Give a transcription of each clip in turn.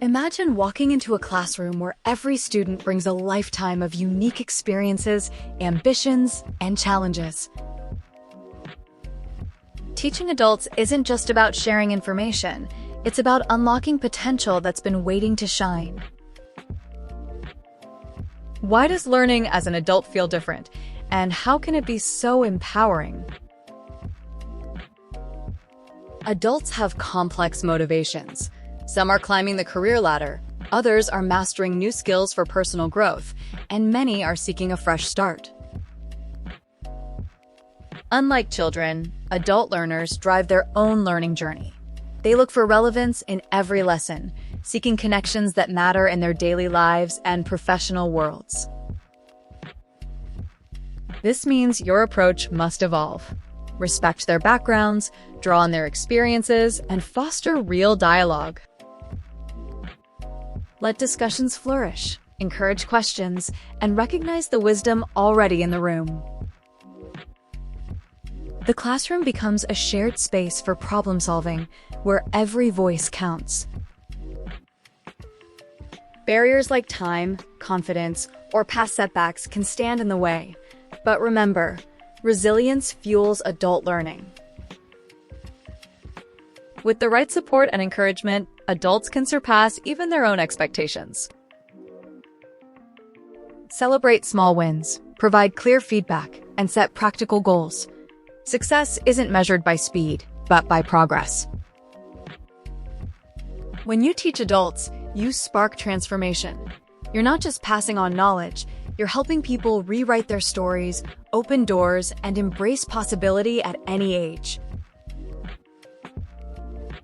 Imagine walking into a classroom where every student brings a lifetime of unique experiences, ambitions, and challenges. Teaching adults isn't just about sharing information, it's about unlocking potential that's been waiting to shine. Why does learning as an adult feel different, and how can it be so empowering? Adults have complex motivations. Some are climbing the career ladder, others are mastering new skills for personal growth, and many are seeking a fresh start. Unlike children, adult learners drive their own learning journey. They look for relevance in every lesson, seeking connections that matter in their daily lives and professional worlds. This means your approach must evolve. Respect their backgrounds, draw on their experiences, and foster real dialogue. Let discussions flourish, encourage questions, and recognize the wisdom already in the room. The classroom becomes a shared space for problem solving, where every voice counts. Barriers like time, confidence, or past setbacks can stand in the way. But remember, resilience fuels adult learning. With the right support and encouragement, adults can surpass even their own expectations. Celebrate small wins, provide clear feedback, and set practical goals. Success isn't measured by speed, but by progress. When you teach adults, you spark transformation. You're not just passing on knowledge, you're helping people rewrite their stories, open doors, and embrace possibility at any age.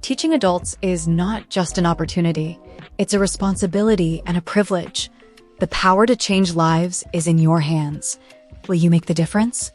Teaching adults is not just an opportunity, it's a responsibility and a privilege. The power to change lives is in your hands. Will you make the difference?